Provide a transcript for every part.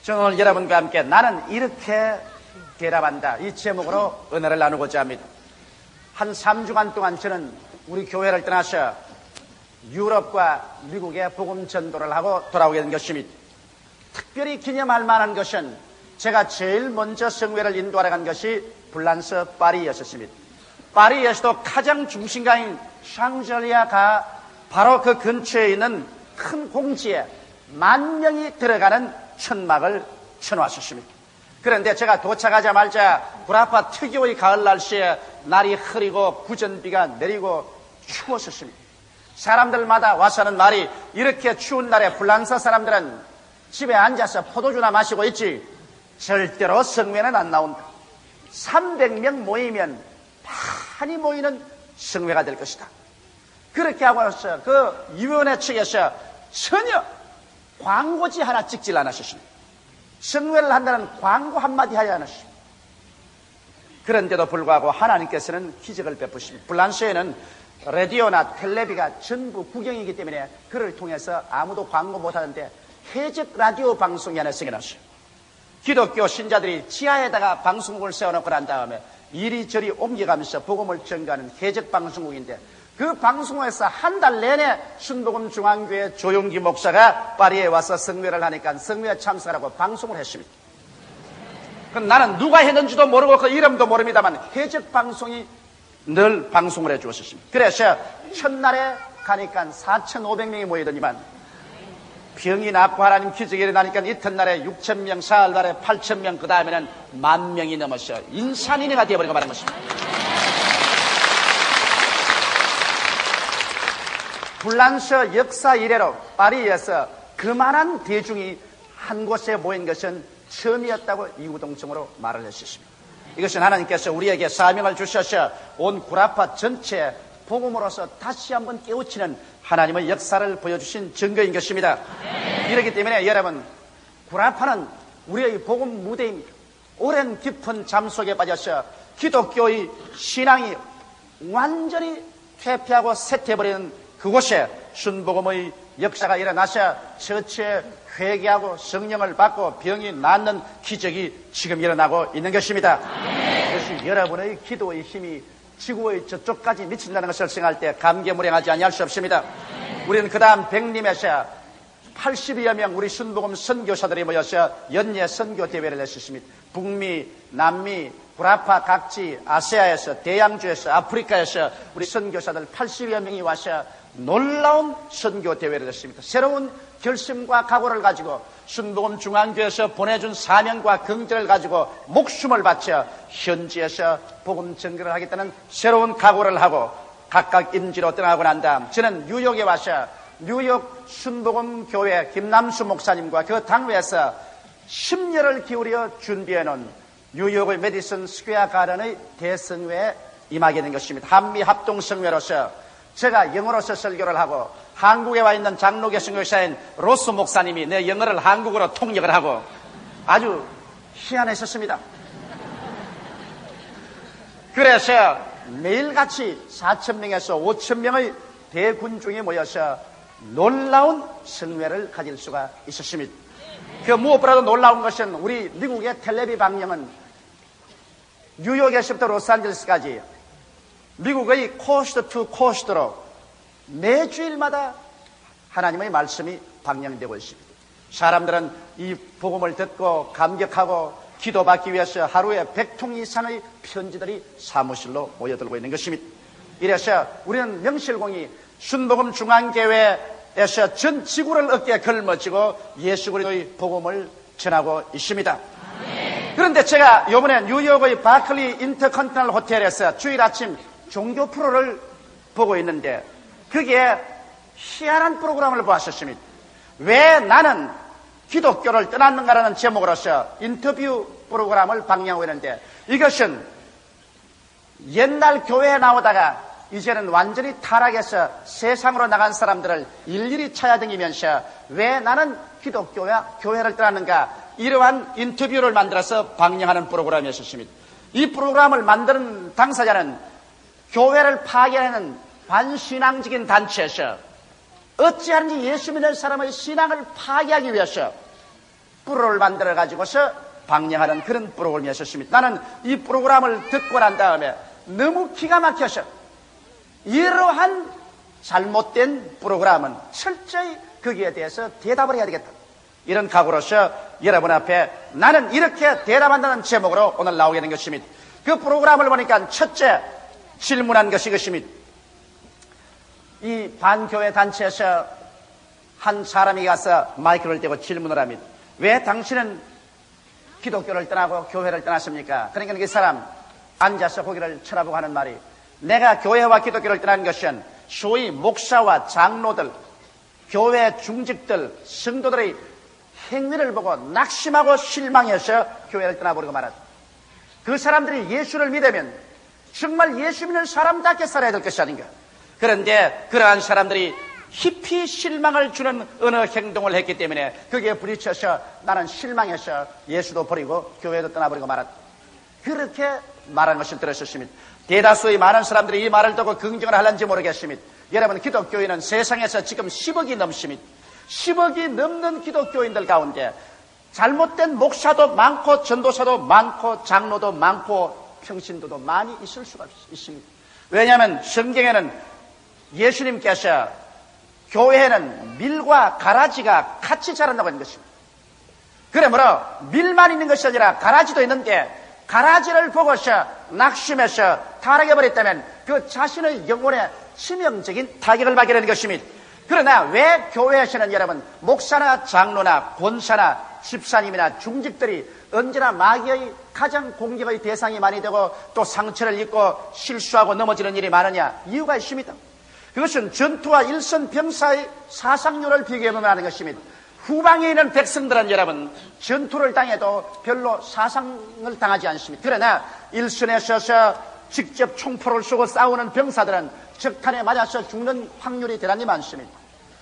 저는 오늘 여러분과 함께 나는 이렇게 대답한다, 이 제목으로 은혜를 나누고자 합니다. 한 3주간 동안 저는 우리 교회를 떠나서 유럽과 미국에 복음 전도를 하고 돌아오게 된 것입니다. 특별히 기념할 만한 것은 제가 제일 먼저 성회를 인도하러 간 것이 불란서 파리였었습니다. 파리에서도 가장 중심가인 샹젤리아가 바로 그 근처에 있는 큰 공지에 10,000명이 들어가는 천막을 쳐놓았었습니다. 그런데 제가 도착하자마자 구라파 특유의 가을 날씨에 날이 흐리고 구전비가 내리고 추웠었습니다. 사람들마다 와서 하는 말이, 이렇게 추운 날에 불란서 사람들은 집에 앉아서 포도주나 마시고 있지 절대로 성회는 안 나온다. 300명 모이면 많이 모이는 성회가 될 것이다. 그렇게 하고 나서 그 위원회 측에서 전혀 광고지 하나 찍질 않으셨습니다. 성회를 한다는 광고 한마디 하지 않으셨습니다. 그런데도 불구하고 하나님께서는 기적을 베푸십니다. 불란서에는 라디오나 텔레비가 전부 국영이기 때문에 그를 통해서 아무도 광고 못하는데 해적 라디오 방송이 하나 생겨났어요. 기독교 신자들이 지하에다가 방송국을 세워놓고 난 다음에 이리저리 옮겨가면서 복음을 전가하는 해적 방송국인데, 그 방송에서 한 달 내내 순복음 중앙교회 조용기 목사가 파리에 와서 성회를 하니까 성회에 참석하라고 방송을 했습니다. 그럼 나는 누가 했는지도 모르고 그 이름도 모릅니다만 해적 방송이 늘 방송을 해 주었습니다. 그래서 첫날에 가니까 4,500명이 모이더니만 병이 낫고 하나님 기적이 일어나니까 이튿날에 6,000명, 사흘날에 8,000명, 그 다음에는 10,000명이 넘어서 인산인해가 되어버리고 말한 것입니다. 불란서 역사 이래로 파리에서 그만한 대중이 한 곳에 모인 것은 처음이었다고 이구동성으로 말을 했습니다. 이것은 하나님께서 우리에게 사명을 주셔서 온 구라파 전체 복음으로서 다시 한번 깨우치는 하나님의 역사를 보여주신 증거인 것입니다. 이렇기 때문에 여러분, 구라파는 우리의 복음 무대입니다. 오랜 깊은 잠 속에 빠져서 기독교의 신앙이 완전히 퇴폐하고 쇠퇴해버리는 그곳에 순복음의 역사가 일어나서 처치에 회개하고 성령을 받고 병이 낫는 기적이 지금 일어나고 있는 것입니다. 그것이 여러분의 기도의 힘이 지구의 저쪽까지 미친다는 것을 생각할 때 감개무량하지 아니할 수 없습니다. 우리는 그 다음 백림에서 80여 명 우리 순복음 선교사들이 모여서 연례 선교 대회를 했었습니다. 북미, 남미, 구라파 각지, 아시아에서, 대양주에서, 아프리카에서 우리 선교사들 80여 명이 와서 놀라운 선교 대회를 했습니다. 새로운 결심과 각오를 가지고 순복음 중앙교회에서 보내준 사명과 긍정을 가지고 목숨을 바쳐 현지에서 복음 전개를 하겠다는 새로운 각오를 하고 각각 임지로 떠나고 난 다음 저는 뉴욕에 와서 뉴욕 순복음 교회 김남수 목사님과 그 당회에서 심려를 기울여 준비해놓은 뉴욕의 메디슨 스퀘어 가든의 대성회에 임하게 된 것입니다. 한미 합동성회로서 제가 영어로서 설교를 하고 한국에 와 있는 장로교 선교사인 로스 목사님이 내 영어를 한국어로 통역을 하고 아주 희한했었습니다. 그래서 매일같이 4,000명에서 5,000명의 대군중이 모여서 놀라운 성회를 가질 수가 있었습니다. 그 무엇보다도 놀라운 것은 우리 미국의 텔레비 방영은 뉴욕에서부터 로스앤젤레스까지 미국의 코스트 투 코스트로 매주일마다 하나님의 말씀이 방영되고 있습니다. 사람들은 이 복음을 듣고 감격하고 기도받기 위해서 하루에 100통 이상의 편지들이 사무실로 모여들고 있는 것입니다. 이래서 우리는 명실공히 순복음 중앙교회에서 전 지구를 어깨에 걸머쥐고 예수 그리스도의 복음을 전하고 있습니다. 그런데 제가 이번에 뉴욕의 바클리 인터컨티넨탈 호텔에서 주일 아침 종교 프로를 보고 있는데 그게 희한한 프로그램을 보았었습니다. 왜 나는 기독교를 떠났는가라는 제목으로서 인터뷰 프로그램을 방영하고 있는데 이것은 옛날 교회에 나오다가 이제는 완전히 타락해서 세상으로 나간 사람들을 일일이 찾아다니면서 왜 나는 기독교와 교회를 떠났는가, 이러한 인터뷰를 만들어서 방영하는 프로그램이었습니다. 이 프로그램을 만드는 당사자는 교회를 파괴하는 반신앙적인 단체에서 어찌하든지 예수 믿는 사람의 신앙을 파괴하기 위해서 프로를 만들어 가지고서 방영하는 그런 프로그램이었습니다. 나는 이 프로그램을 듣고 난 다음에 너무 기가 막혀서 이러한 잘못된 프로그램은 철저히 거기에 대해서 대답을 해야 되겠다, 이런 각오로서 여러분 앞에 나는 이렇게 대답한다는 제목으로 오늘 나오게 된 것입니다. 그 프로그램을 보니까 첫째 질문한 것이 이것입니다. 이 반교회 단체에서 한 사람이 가서 마이크를 대고 질문을 합니다. 왜 당신은 기독교를 떠나고 교회를 떠났습니까? 그러니까 그 사람 앉아서 고개를 쳐다보고 하는 말이, 내가 교회와 기독교를 떠난 것은 소위 목사와 장로들, 교회 중직들, 성도들의 행위를 보고 낙심하고 실망해서 교회를 떠나버리고 말았다. 그 사람들이 예수를 믿으면 정말 예수 믿는 사람답게 살아야 될 것이 아닌가. 그런데 그러한 사람들이 깊이 실망을 주는 어느 행동을 했기 때문에 거기에 부딪혀서 나는 실망해서 예수도 버리고 교회도 떠나버리고 말았다, 그렇게 말한 것을 들었습니다. 대다수의 많은 사람들이 이 말을 듣고 긍정을 하는지 모르겠습니다. 여러분, 기독교인은 세상에서 지금 10억이 넘습니다. 10억이 넘는 기독교인들 가운데 잘못된 목사도 많고 전도사도 많고 장로도 많고 평신도도 많이 있을 수가 있습니다. 왜냐하면 성경에는 예수님께서 교회에는 밀과 가라지가 같이 자란다고 하는 것입니다. 그러므로 밀만 있는 것이 아니라 가라지도 있는데 가라지를 보고서 낙심해서 타락해버렸다면 그 자신의 영혼에 치명적인 타격을 받게 되는 것입니다. 그러나 왜 교회에서는 여러분 목사나 장로나 권사나 집사님이나 중직들이 언제나 마귀의 가장 공격의 대상이 많이 되고 또 상처를 입고 실수하고 넘어지는 일이 많으냐? 이유가 있습니다. 그것은 전투와 일선 병사의 사상률을 비교해보면 하는 것입니다. 후방에 있는 백성들은 여러분 전투를 당해도 별로 사상을 당하지 않습니다. 그러나 일선에 서서 직접 총포를 쏘고 싸우는 병사들은 적탄에 맞아서 죽는 확률이 대단히 많습니다.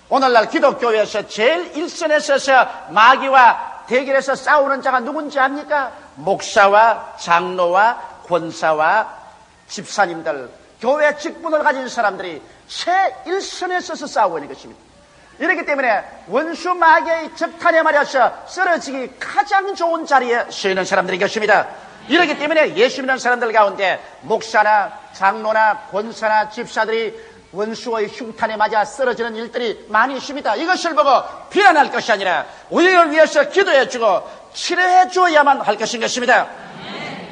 오늘날 기독교에서 제일 일선에 서서 마귀와 대결해서 싸우는 자가 누군지 압니까? 목사와 장로와 권사와 집사님들, 교회 직분을 가진 사람들이 최일선에 서서 싸우고 있는 것입니다. 이렇기 때문에 원수 마귀의 적탄에 맞아서 쓰러지기 가장 좋은 자리에 서 있는 사람들인 것입니다. 이렇기 때문에 예수 믿는 사람들 가운데 목사나 장로나 권사나 집사들이 원수의 흉탄에 맞아 쓰러지는 일들이 많이 있습니다. 이것을 보고 비난할 것이 아니라 우리를 위해서 기도해주고 치료해 주어야만 할 것인 것입니다.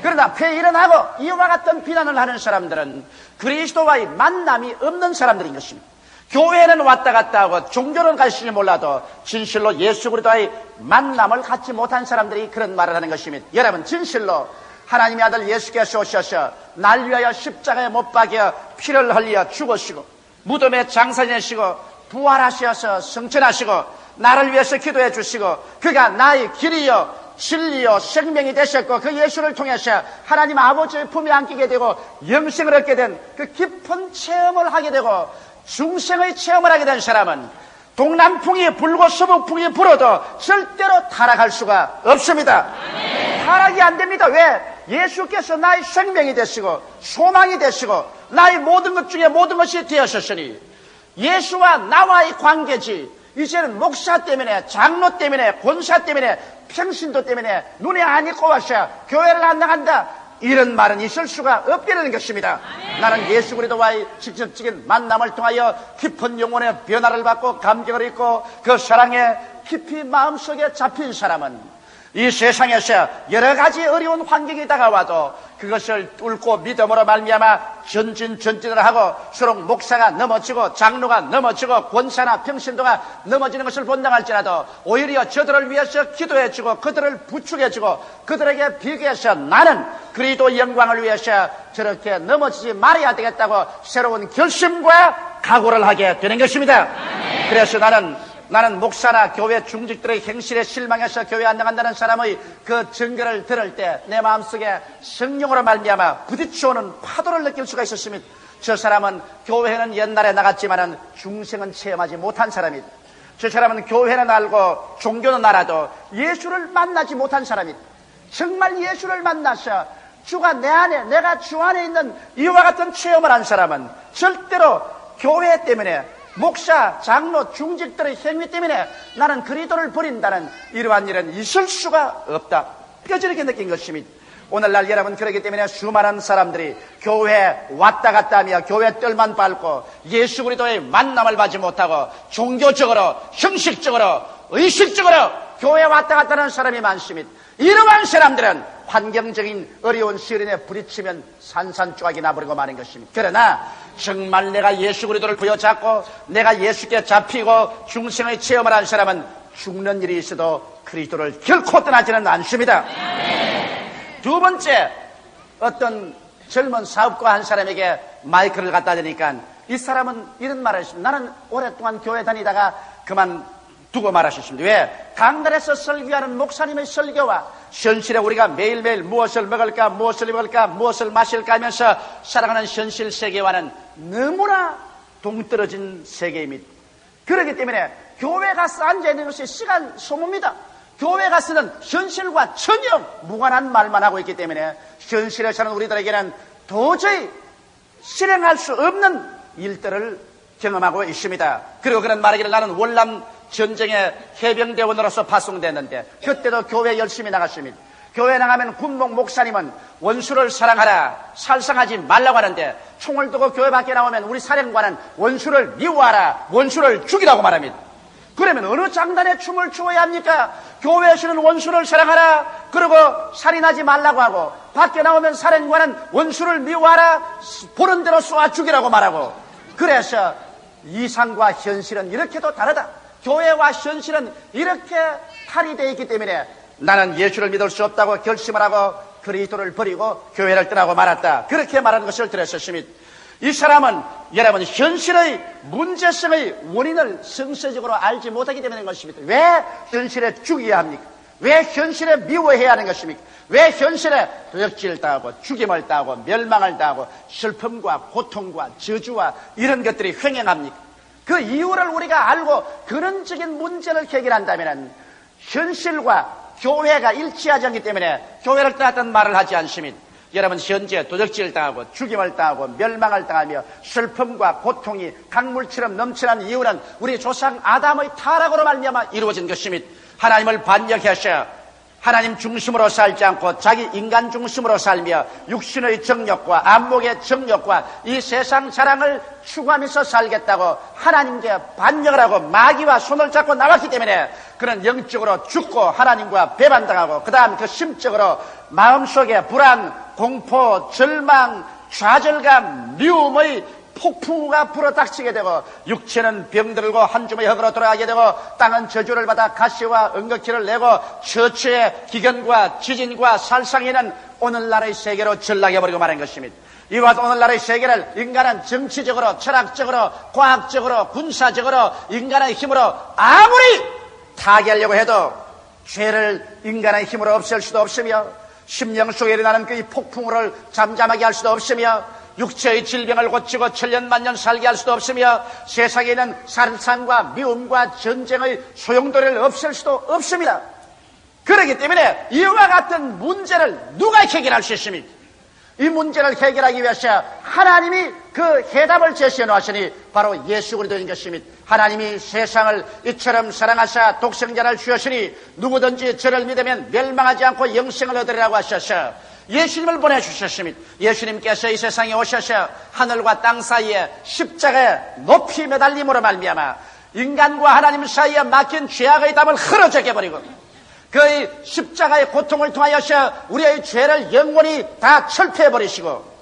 그러나 폐일어나고 이와 같은 비난을 하는 사람들은 그리스도와의 만남이 없는 사람들인 것입니다. 교회는 왔다 갔다 하고 종교는 갈지 몰라도 진실로 예수 그리스도와의 만남을 갖지 못한 사람들이 그런 말을 하는 것입니다. 여러분, 진실로 하나님의 아들 예수께서 오셔서 날 위하여 십자가에 못 박여 피를 흘려 죽으시고 무덤에 장사 지내시고 부활하셔서 성천하시고 나를 위해서 기도해 주시고 그가 나의 길이요 진리요 생명이 되셨고 그 예수를 통해서 하나님 아버지의 품에 안기게 되고 영생을 얻게 된 그 깊은 체험을 하게 되고 중생의 체험을 하게 된 사람은 동남풍이 불고 서북풍이 불어도 절대로 타락할 수가 없습니다. 타락이 안 됩니다. 왜? 예수께서 나의 생명이 되시고 소망이 되시고 나의 모든 것 중에 모든 것이 되었으니 예수와 나와의 관계지 이제는 목사 때문에 장로 때문에 권사 때문에 평신도 때문에 눈에 안 익고 와서 교회를 안 나간다, 이런 말은 있을 수가 없게 되는 것입니다. 나는 예수 그리스도와의 직접적인 만남을 통하여 깊은 영혼의 변화를 받고 감격을 입고 그 사랑에 깊이 마음속에 잡힌 사람은 이 세상에서 여러 가지 어려운 환경이 다가와도 그것을 뚫고 믿음으로 말미암아 전진을 하고 서로 목사가 넘어지고 장로가 넘어지고 권사나 평신도가 넘어지는 것을 본다할지라도 오히려 저들을 위해서 기도해주고 그들을 부축해주고 그들에게 비교해서 나는 그리스도 영광을 위해서 저렇게 넘어지지 말아야 되겠다고 새로운 결심과 각오를 하게 되는 것입니다. 그래서 나는 목사나 교회 중직들의 행실에 실망해서 교회 안 나간다는 사람의 그 증거를 들을 때 내 마음속에 성령으로 말미암아 부딪혀오는 파도를 느낄 수가 있었습니다. 저 사람은 교회는 옛날에 나갔지만 중생은 체험하지 못한 사람이다. 저 사람은 교회는 알고 종교는 알아도 예수를 만나지 못한 사람이다. 정말 예수를 만나서 주가 내 안에, 내가 주 안에 있는 이와 같은 체험을 한 사람은 절대로 교회 때문에 목사, 장로, 중직들의 행위 때문에 나는 그리스도를 버린다는 이러한 일은 있을 수가 없다. 뼈저리게 느낀 것입니다. 오늘날 여러분 그렇기 때문에 수많은 사람들이 교회에 왔다 갔다 하며 교회 뜰만 밟고 예수 그리스도의 만남을 받지 못하고 종교적으로, 형식적으로, 의식적으로 교회에 왔다 갔다 하는 사람이 많습니다. 이러한 사람들은 환경적인 어려운 시련에 부딪히면 산산조각이 나버리고 마는 것입니다. 그러나 정말 내가 예수 그리스도를 부여잡고 내가 예수께 잡히고 중생의 체험을 한 사람은 죽는 일이 있어도 그리스도를 결코 떠나지는 않습니다. 두 번째, 어떤 젊은 사업가 한 사람에게 마이크를 갖다 대니까 이 사람은 이런 말을 했습니다. 나는 오랫동안 교회 다니다가 그만두고 말하셨습니다. 왜? 강단에서 설교하는 목사님의 설교와 현실에 우리가 매일매일 무엇을 먹을까, 무엇을 입을까, 무엇을 마실까 하면서 살아가는 현실 세계와는 너무나 동떨어진 세계입니다. 그렇기 때문에 교회 가서 앉아있는 것이 시간 소모입니다. 교회 가서는 현실과 전혀 무관한 말만 하고 있기 때문에 현실에 사는 우리들에게는 도저히 실행할 수 없는 일들을 경험하고 있습니다. 그리고 그런 말하기를 나는 월남 전쟁의 해병대원으로서 파송됐는데 그때도 교회 열심히 나갔습니다. 교회 나가면 군목 목사님은 원수를 사랑하라, 살상하지 말라고 하는데 총을 두고 교회 밖에 나오면 우리 사령관은 원수를 미워하라, 원수를 죽이라고 말합니다. 그러면 어느 장단에 춤을 추어야 합니까? 교회에서는 원수를 사랑하라, 그리고 살인하지 말라고 하고 밖에 나오면 사령관은 원수를 미워하라, 보는 대로 쏘아 죽이라고 말하고. 그래서 이상과 현실은 이렇게도 다르다. 교회와 현실은 이렇게 탈이 되어 있기 때문에 나는 예수를 믿을 수 없다고 결심을 하고 그리스도를 버리고 교회를 떠나고 말았다. 그렇게 말하는 것을 들었습니다. 이 사람은 여러분 현실의 문제성의 원인을 성서적으로 알지 못하기 때문인 것입니다. 왜 현실에 죽여야 합니까? 왜 현실에 미워해야 하는 것입니까? 왜 현실에 도적질을 당하고 죽임을 당하고 멸망을 당하고 슬픔과 고통과 저주와 이런 것들이 횡행합니까? 그 이유를 우리가 알고 근원적인 문제를 해결한다면 현실과 교회가 일치하지 않기 때문에 교회를 떠났다는 말을 하지 않습니다. 여러분 현재 도적질을 당하고 죽임을 당하고 멸망을 당하며 슬픔과 고통이 강물처럼 넘치는 이유는 우리 조상 아담의 타락으로 말미암아 이루어진 것입니다. 하나님을 반역하셔 하나님 중심으로 살지 않고 자기 인간 중심으로 살며 육신의 정욕과 안목의 정욕과 이 세상 자랑을 추구하면서 살겠다고 하나님께 반역을 하고 마귀와 손을 잡고 나왔기 때문에 그는 영적으로 죽고 하나님과 배반당하고 그 다음 그 심적으로 마음속에 불안, 공포, 절망, 좌절감, 미움의 폭풍우가 불어닥치게 되고 육체는 병들고 한 줌의 흙으로 돌아가게 되고 땅은 저주를 받아 가시와 은극기를 내고 처처의 기근과 지진과 살상에는 오늘날의 세계로 전락해버리고 말한 것입니다. 이와 같은 오늘날의 세계를 인간은 정치적으로 철학적으로 과학적으로 군사적으로 인간의 힘으로 아무리 타개하려고 해도 죄를 인간의 힘으로 없앨 수도 없으며 심령 속에 일어나는 그 폭풍우를 잠잠하게 할 수도 없으며 육체의 질병을 고치고 천년만년 살게 할 수도 없으며 세상에 있는 살상과 미움과 전쟁의 소용돌이를 없앨 수도 없습니다. 그렇기 때문에 이와 같은 문제를 누가 해결할 수 있습니까? 이 문제를 해결하기 위해서 하나님이 그 해답을 제시해 놓으시니 바로 예수 그리스도인 것입니다. 하나님이 세상을 이처럼 사랑하사 독생자를 주셨으니 누구든지 저를 믿으면 멸망하지 않고 영생을 얻으리라고 하셔서 예수님을 보내주셨습니다. 예수님께서 이 세상에 오셔서 하늘과 땅 사이에 십자가에 높이 매달림으로 말미암아 인간과 하나님 사이에 막힌 죄악의 담을 흐려져게 버리고 그의 십자가의 고통을 통하여서 우리의 죄를 영원히 다 철폐해버리시고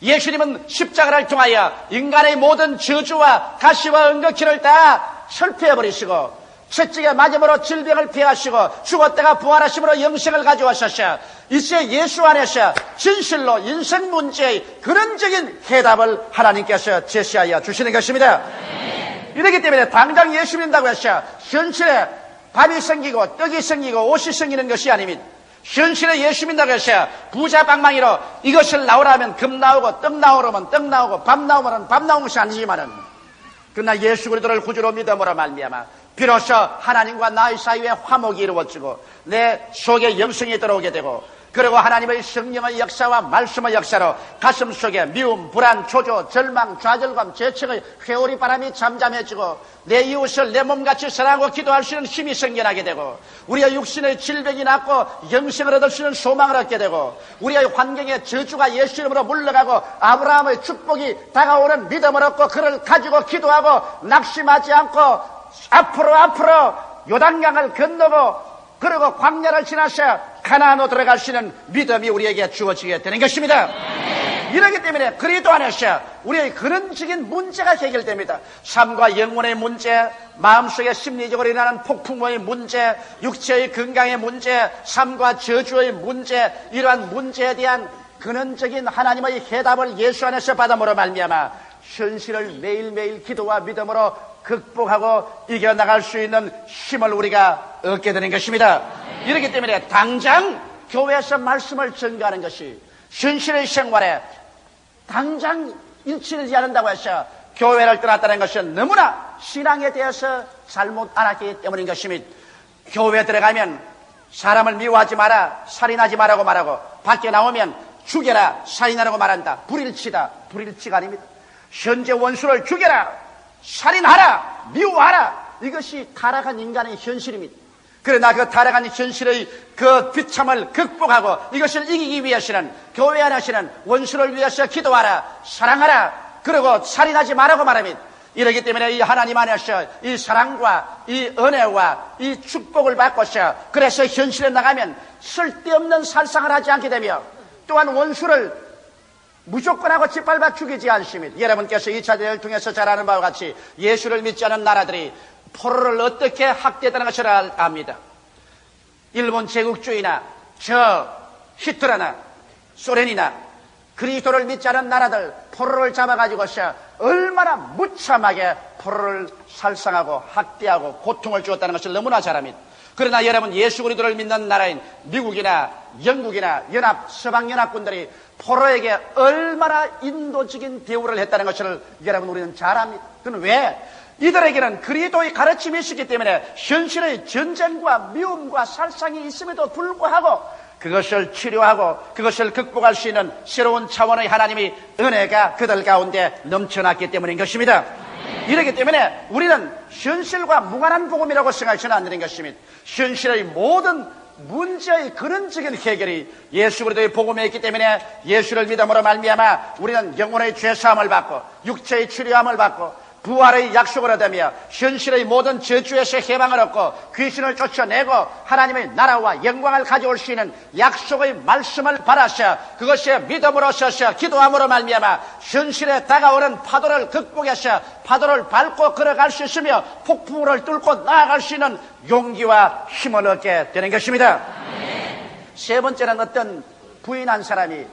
예수님은 십자가를 통하여 인간의 모든 저주와 가시와 은극기를 다 철폐해버리시고 채찍에 맞음으로 질병을 피하시고 죽었다가 부활하심으로 영생을 가져오셔서 이제 예수 안에서 진실로 인생 문제의 근원적인 해답을 하나님께서 제시하여 주시는 것입니다. 이렇기 때문에 당장 예수 믿는다고 해서 현실에 밥이 생기고 떡이 생기고 옷이 생기는 것이 아닙니다. 현실에 예수 믿는다고 해서 부자 방망이로 이것을 나오라면 금 나오고 떡 나오면 떡 나오고 밥 나오면 밥 나오는 것이 아니지만은 그러나 예수 그리스도를 구주로 믿음으로 말미암아 비로소 하나님과 나의 사이에 화목이 이루어지고 내 속에 영생이 들어오게 되고 그리고 하나님의 성령의 역사와 말씀의 역사로 가슴 속에 미움, 불안, 초조, 절망, 좌절감, 죄책의 회오리 바람이 잠잠해지고 내 이웃을 내 몸같이 사랑하고 기도할 수 있는 힘이 생겨나게 되고 우리의 육신의 질병이 낫고 영생을 얻을 수 있는 소망을 얻게 되고 우리의 환경의 저주가 예수 이름으로 물러가고 아브라함의 축복이 다가오는 믿음을 얻고 그를 가지고 기도하고 낙심하지 않고 앞으로 요단강을 건너고 그리고 광야를 지나서 가나안으로 들어갈 수 있는 믿음이 우리에게 주어지게 되는 것입니다. 이러기 때문에 그리스도 안에서 우리의 근원적인 문제가 해결됩니다. 삶과 영혼의 문제, 마음속에 심리적으로 일어나는 폭풍의 문제, 육체의 건강의 문제, 삶과 저주의 문제, 이러한 문제에 대한 근원적인 하나님의 해답을 예수 안에서 받음으로 말미암아 현실을 매일매일 기도와 믿음으로 극복하고 이겨나갈 수 있는 힘을 우리가 얻게 되는 것입니다. 이렇기 때문에 당장 교회에서 말씀을 전가하는 것이 현실의 생활에 당장 일치되지 않는다고 해서 교회를 떠났다는 것은 너무나 신앙에 대해서 잘못 알았기 때문인 것입니다. 교회에 들어가면 사람을 미워하지 마라, 살인하지 말라고 말하고 밖에 나오면 죽여라, 살인하라고 말한다. 불일치다. 불일치가 아닙니다. 현재 원수를 죽여라, 살인하라, 미워하라. 이것이 타락한 인간의 현실입니다. 그러나 그 타락한 현실의 그 비참을 극복하고 이것을 이기기 위해서는 교회 안에서는 원수를 위해서 기도하라, 사랑하라, 그리고 살인하지 말라고 말합니다. 이러기 때문에 이 하나님 안에서 이 사랑과 이 은혜와 이 축복을 받고서 그래서 현실에 나가면 쓸데없는 살상을 하지 않게 되며 또한 원수를 무조건 하고 짓밟아 죽이지 않습니다. 여러분께서 2차 대전을 통해서 잘 아는 바와 같이 예수를 믿지 않은 나라들이 포로를 어떻게 학대했다는 것을 압니다. 일본 제국주의나 저 히틀러나 소련이나 그리스도를 믿지 않은 나라들 포로를 잡아가지고서 얼마나 무참하게 포로를 살상하고 학대하고 고통을 주었다는 것을 너무나 잘 압니다. 그러나 여러분 예수 그리스도를 믿는 나라인 미국이나 영국이나 서방연합군들이 포로에게 얼마나 인도적인 대우를 했다는 것을 여러분 우리는 잘 압니다. 그건 왜? 이들에게는 그리스도의 가르침이 있었기 때문에 현실의 전쟁과 미움과 살상이 있음에도 불구하고 그것을 치료하고 그것을 극복할 수 있는 새로운 차원의 하나님의 은혜가 그들 가운데 넘쳐났기 때문인 것입니다. 이렇기 때문에 우리는 현실과 무관한 복음이라고 생각해서는 안 되는 것입니다. 현실의 모든 문제의 근원적인 해결이 예수 그리스도의 복음에 있기 때문에 예수를 믿음으로 말미암아 우리는 영혼의 죄사함을 받고 육체의 치료함을 받고 부활의 약속을 얻으며 현실의 모든 저주에서 해방을 얻고 귀신을 쫓아내고 하나님의 나라와 영광을 가져올 수 있는 약속의 말씀을 받아서 그것이 믿음으로 서서 기도함으로 말미암아 현실에 다가오는 파도를 극복해서 파도를 밟고 걸어갈 수 있으며 폭풍우를 뚫고 나아갈 수 있는 용기와 힘을 얻게 되는 것입니다. 세 번째는 어떤 부인 한 사람이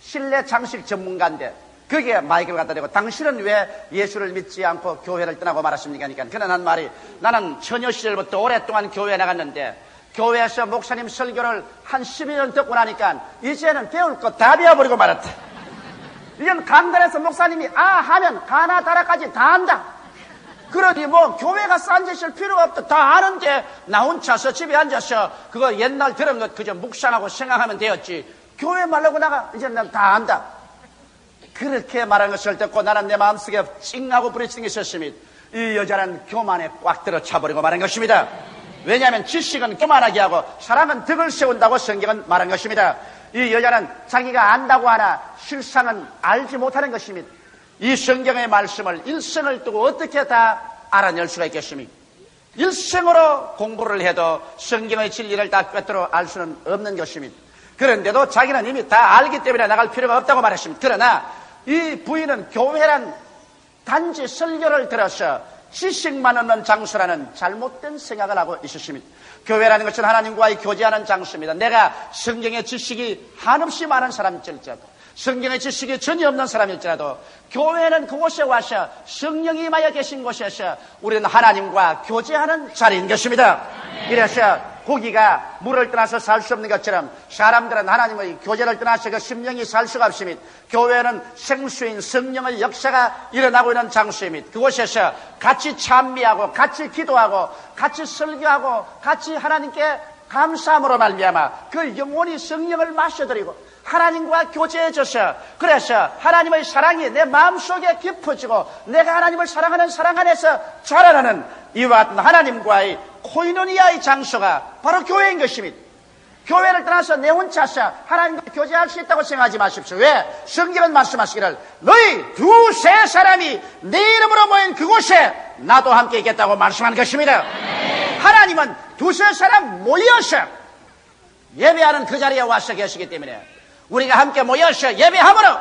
실내 장식 전문가인데 거기에 마이크를 갖다 대고 당신은 왜 예수를 믿지 않고 교회를 떠나고 말았습니까? 그러니까 그는 한 말이 나는 처녀 시절부터 오랫동안 교회에 나갔는데 교회에서 목사님 설교를 한 12년 듣고 나니까 이제는 배울 거 다 배워버리고 말았다. 이젠 강단에서 목사님이 아 하면 가나 다라까지 다 안다. 그러니 뭐 교회가 싼짓일 필요가 없다. 다 아는데 나 혼자서 집에 앉아서 그거 옛날 들은 것 그저 묵상하고 생각하면 되었지. 교회 말라고 나가 이제 난 다 안다. 그렇게 말한 것을 듣고 나는 내 마음속에 찡하고 부딪히는 게 있었습니다. 이 여자는 교만에 꽉 들어 차버리고 말한 것입니다. 왜냐하면 지식은 교만하게 하고 사랑은 덕을 세운다고 성경은 말한 것입니다. 이 여자는 자기가 안다고 하나 실상은 알지 못하는 것입니다. 이 성경의 말씀을 일생을 두고 어떻게 다 알아낼 수가 있겠습니까? 일생으로 공부를 해도 성경의 진리를 다 꿰뚫어 알 수는 없는 것입니다. 그런데도 자기는 이미 다 알기 때문에 나갈 필요가 없다고 말했습니다. 그러나 이 부인은 교회란 단지 설교를 들어서 지식만 얻는 장소라는 잘못된 생각을 하고 있었습니다. 교회라는 것은 하나님과의 교제하는 장소입니다. 내가 성경의 지식이 한없이 많은 사람일지라도 성경의 지식이 전혀 없는 사람일지라도 교회는 그곳에 와서 성령이 임하여 계신 곳에서 우리는 하나님과 교제하는 자리인 것입니다. 이래서 고기가 물을 떠나서 살 수 없는 것처럼 사람들은 하나님의 교제를 떠나서 그 심령이 살 수가 없습니다. 교회는 생수인 성령의 역사가 일어나고 있는 장소입니다. 그곳에서 같이 찬미하고 같이 기도하고 같이 설교하고 같이 하나님께 감사함으로 말미암아 그 영혼이 성령을 마셔드리고 하나님과 교제해져서 그래서 하나님의 사랑이 내 마음속에 깊어지고 내가 하나님을 사랑하는 사랑 안에서 자라나는 이와 같은 하나님과의 코이노니아의 장소가 바로 교회인 것입니다. 교회를 떠나서 내 혼자서 하나님과 교제할 수 있다고 생각하지 마십시오. 왜? 성경은 말씀하시기를 너희 두세 사람이 내 이름으로 모인 그곳에 나도 함께 있겠다고 말씀한 것입니다. 하나님은 두세 사람 모여서 예배하는 그 자리에 와서 계시기 때문에 우리가 함께 모여서 예배함으로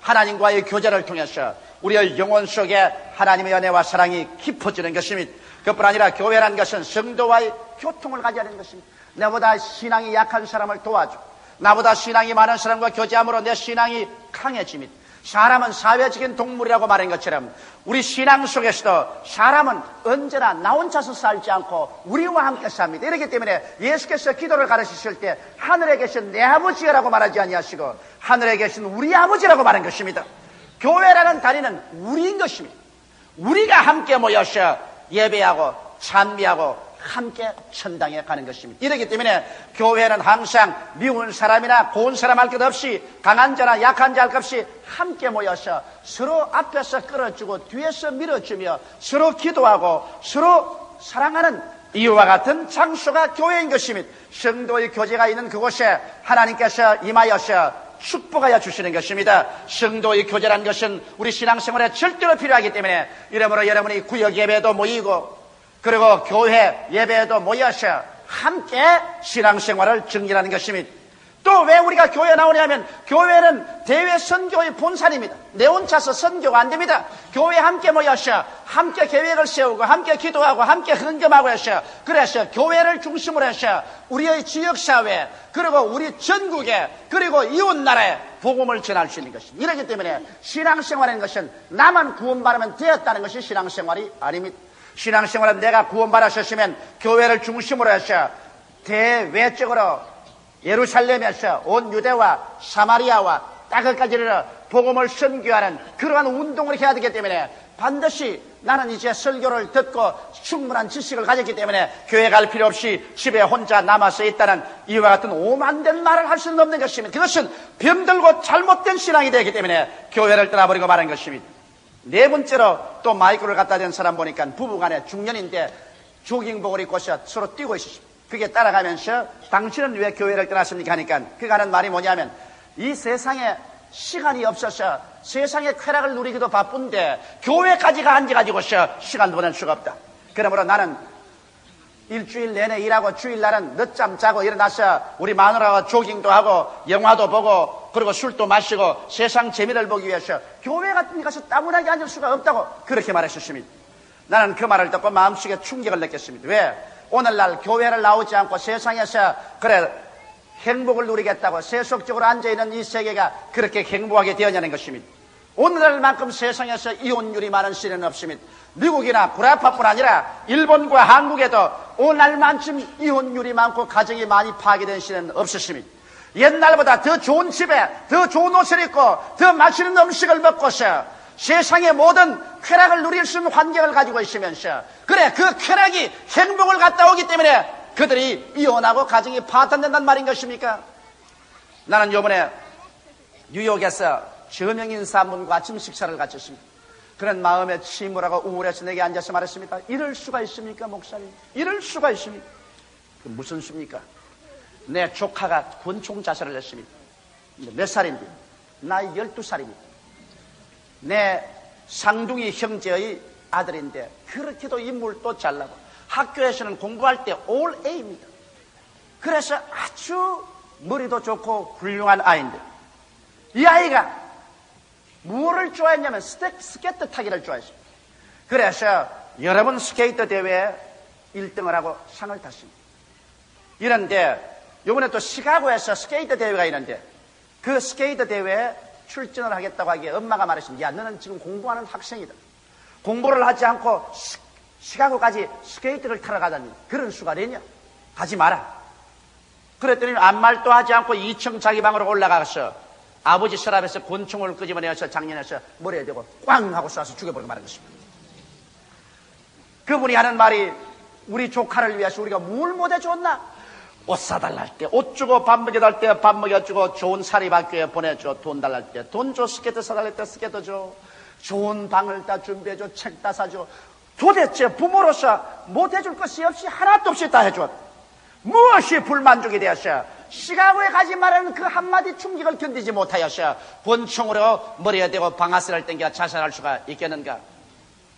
하나님과의 교제를 통해서 우리의 영혼 속에 하나님의 은혜와 사랑이 깊어지는 것입니다. 그뿐 아니라 교회라는 것은 성도와의 교통을 가져야하는 것입니다. 나보다 신앙이 약한 사람을 도와주고 나보다 신앙이 많은 사람과 교제함으로 내 신앙이 강해집니다. 사람은 사회적인 동물이라고 말한 것처럼 우리 신앙 속에서도 사람은 언제나 나 혼자서 살지 않고 우리와 함께 삽니다. 이렇기 때문에 예수께서 기도를 가르치실 때 하늘에 계신 내 아버지라고 말하지 아니하시고 하늘에 계신 우리 아버지라고 말한 것입니다. 교회라는 다리는 우리인 것입니다. 우리가 함께 모여서 예배하고 찬미하고 함께 천당에 가는 것입니다. 이렇기 때문에 교회는 항상 미운 사람이나 고운 사람 할 것 없이 강한 자나 약한 자 할 것 없이 함께 모여서 서로 앞에서 끌어주고 뒤에서 밀어주며 서로 기도하고 서로 사랑하는 이와 같은 장소가 교회인 것입니다. 성도의 교제가 있는 그곳에 하나님께서 임하여서 축복하여 주시는 것입니다. 성도의 교제라는 것은 우리 신앙생활에 절대로 필요하기 때문에 이러므로 여러분이 구역 예배도 모이고 그리고 교회 예배에도 모여서 함께 신앙생활을 증진하는 것입니다. 또 왜 우리가 교회에 나오냐면 교회는 대외 선교의 본산입니다. 내 혼자서 선교가 안 됩니다. 교회에 함께 모여서 함께 계획을 세우고 함께 기도하고 함께 헌금하고 해서 그래서 교회를 중심으로 해서 우리의 지역사회 그리고 우리 전국에 그리고 이웃나라에 복음을 전할 수 있는 것입니다. 이렇기 때문에 신앙생활인 것은 나만 구원받으면 되었다는 것이 신앙생활이 아닙니다. 신앙생활은 내가 구원받으셨으면 교회를 중심으로 해서 대외적으로 예루살렘에서 온 유대와 사마리아와 땅끝까지 이르러 복음을 선교하는 그러한 운동을 해야 되기 때문에 반드시 나는 이제 설교를 듣고 충분한 지식을 가졌기 때문에 교회 갈 필요 없이 집에 혼자 남아서 있다는 이와 같은 오만된 말을 할 수는 없는 것입니다. 그것은 병들고 잘못된 신앙이 되기 때문에 교회를 떠나버리고 말한 것입니다. 네 번째로 또 마이크를 갖다 댄 사람 보니까 부부간에 중년인데 조깅복을 입고서 서로 뛰고 있었습니다. 그게 따라가면서 당신은 왜 교회를 떠났습니까 하니까 그가 하는 말이 뭐냐면 이 세상에 시간이 없어서 세상의 쾌락을 누리기도 바쁜데 교회까지가 앉아가지고서 시간 보낼 수가 없다. 그러므로 나는 일주일 내내 일하고 주일날은 늦잠 자고 일어나서 우리 마누라와 조깅도 하고 영화도 보고 그리고 술도 마시고 세상 재미를 보기 위해서 교회 같은 데 가서 따분하게 앉을 수가 없다고 그렇게 말하셨습니다. 나는 그 말을 듣고 마음속에 충격을 느꼈습니다. 왜? 오늘날 교회를 나오지 않고 세상에서 그래 행복을 누리겠다고 세속적으로 앉아있는 이 세계가 그렇게 행복하게 되었냐는 것입니다. 오늘날만큼 세상에서 이혼율이 많은 시대는 없습니다. 미국이나 구라파뿐 아니라 일본과 한국에도 오늘날만큼 이혼율이 많고 가정이 많이 파괴된 시대는 없었습니다. 옛날보다 더 좋은 집에 더 좋은 옷을 입고 더 맛있는 음식을 먹고서 세상의 모든 쾌락을 누릴 수 있는 환경을 가지고 있으면서 그래 그 쾌락이 행복을 갖다 오기 때문에 그들이 이혼하고 가정이 파탄된단 말인 것입니까? 나는 이번에 뉴욕에서 저명인사 한 분과 아침 식사를 갖췄습니다. 그런 마음에 침울하고 우울해서 내게 앉아서 말했습니다. 이럴 수가 있습니까 목사님? 이럴 수가 있습니까? 무슨 수입니까? 내 조카가 권총 자살을 했습니다. 몇 살인데? 나이 12살입니다. 내 상둥이 형제의 아들인데 그렇게도 인물도 잘나고 학교에서는 공부할 때 올 A입니다. 그래서 아주 머리도 좋고 훌륭한 아이인데 이 아이가 무엇을 좋아했냐면 스케이트 타기를 좋아했습니다. 그래서 여러 번 스케이트 대회에 1등을 하고 상을 탔습니다. 이런데 이번에 또 시카고에서 스케이트 대회가 있는데 그 스케이트 대회에 출전을 하겠다고 하기에 엄마가 말했습니다. 야, 너는 지금 공부하는 학생이다. 공부를 하지 않고 시카고까지 스케이트를 타러 가다니 그런 수가 되냐? 가지 마라. 그랬더니 아무 말도 하지 않고 2층 자기 방으로 올라가서 아버지 서랍에서 권총을 끄집어내서 장년에서 머리에 대고 꽝 하고 쏴서 죽여버리고 말한 것입니다. 그분이 하는 말이 우리 조카를 위해서 우리가 뭘 못해 줬나? 옷 사달라 할 때 옷 주고, 밥 먹여달라 할 때 밥 먹여주고, 좋은 사립학교에 보내줘. 돈 달라 할 때 돈 줘. 스케이트 사달라 할 때 스케이트 줘. 좋은 방을 다 준비해줘. 책 다 사줘. 도대체 부모로서 못해줄 것이 없이 하나도 없이 다 해줘. 무엇이 불만족이 되었어? 시가고에 가지 말라는 그 한마디 충격을 견디지 못하였어. 권총으로 머리에 대고 방아쇠를 당겨 자살할 수가 있겠는가?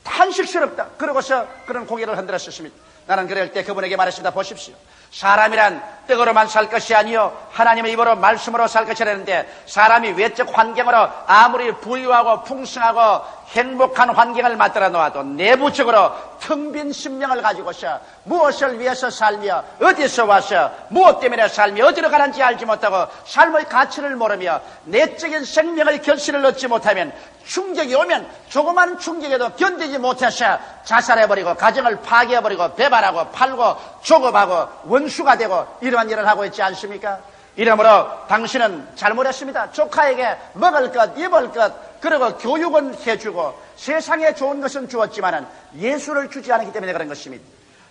탄식스럽다. 그러고서 그런 고개를 흔들었습니다. 나는 그럴 때 그분에게 말했습니다. 보십시오. 사람이란 떡으로만 살 것이 아니요 하나님의 입으로 말씀으로 살 것이라는데, 사람이 외적 환경으로 아무리 부유하고 풍성하고 행복한 환경을 만들어 놓아도 내부적으로 텅 빈 심령을 가지고서 무엇을 위해서 살며 어디서 와서 무엇 때문에 살며 어디로 가는지 알지 못하고 삶의 가치를 모르며 내적인 생명의 결실을 얻지 못하면, 충격이 오면 조그만 충격에도 견디지 못해서 자살해버리고 가정을 파괴해버리고 배반하고 팔고 조급하고 원수가 되고 이러한 일을 하고 있지 않습니까? 이러므로 당신은 잘못했습니다. 조카에게 먹을 것, 입을 것, 그리고 교육은 해주고 세상에 좋은 것은 주었지만은 예수를 주지 않았기 때문에 그런 것입니다.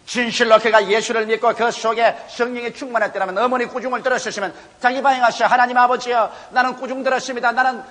진실로 그가 예수를 믿고 그 속에 성령이 충만했더라면, 어머니 꾸중을 들었으시면 자기 방에 가서 하나님 아버지여, 나는 꾸중 들었습니다. 나는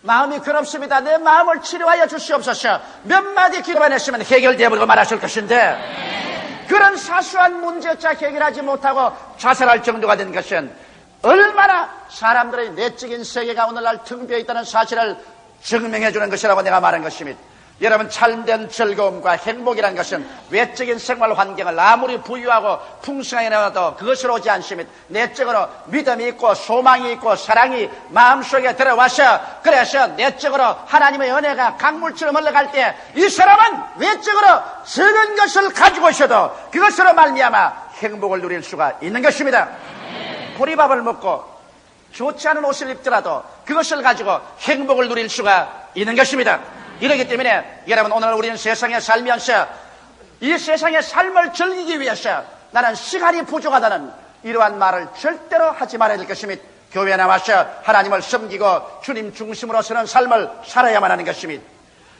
마음이 괴롭습니다. 내 마음을 치료하여 주시옵소서. 몇 마디 기도만 했으면 해결되어버리고 말하실 것인데, 그런 사소한 문제조차 해결하지 못하고 자살할 정도가 된 것은 얼마나 사람들의 내적인 세계가 오늘날 텅 비어 있다는 사실을 증명해 주는 것이라고 내가 말한 것입니다. 여러분, 참된 즐거움과 행복이라는 것은 외적인 생활 환경을 아무리 부유하고 풍성하게 내놔도 그것으로 오지 않습니다. 내적으로 믿음이 있고 소망이 있고 사랑이 마음속에 들어와서, 그래서 내적으로 하나님의 은혜가 강물처럼 흘러갈 때 이 사람은 외적으로 적은 것을 가지고 있어도 그것으로 말미암아 행복을 누릴 수가 있는 것입니다. 보리밥을 먹고 좋지 않은 옷을 입더라도 그것을 가지고 행복을 누릴 수가 있는 것입니다. 이렇기 때문에 여러분, 오늘 우리는 세상에 살면서 이 세상의 삶을 즐기기 위해서 나는 시간이 부족하다는 이러한 말을 절대로 하지 말아야 될 것입니다. 교회에 나와서 하나님을 섬기고 주님 중심으로 서는 삶을 살아야만 하는 것입니다.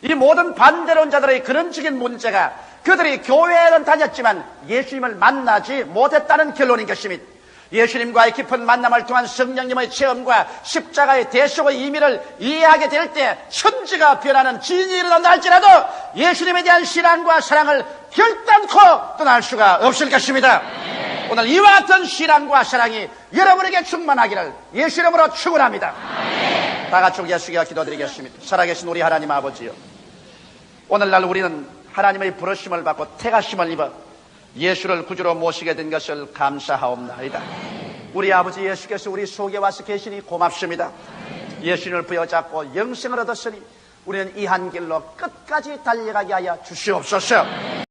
이 모든 반대론자들의 근원적인 문제가 그들이 교회에는 다녔지만 예수님을 만나지 못했다는 결론인 것입니다. 예수님과의 깊은 만남을 통한 성령님의 체험과 십자가의 대속의 의미를 이해하게 될 때 천지가 변하는 진이 일어난다 할지라도 예수님에 대한 신앙과 사랑을 결단코 떠날 수가 없을 것입니다. 오늘 이와 같은 신앙과 사랑이 여러분에게 충만하기를 예수 이름으로 축원합니다. 다 같이 예수께 기도드리겠습니다. 살아계신 우리 하나님 아버지요, 오늘날 우리는 하나님의 부르심을 받고 택하심을 입어 예수를 구주로 모시게 된 것을 감사하옵나이다. 우리 아버지 예수께서 우리 속에 와서 계시니 고맙습니다. 예수님을 부여잡고 영생을 얻었으니 우리는 이 한 길로 끝까지 달려가게 하여 주시옵소서.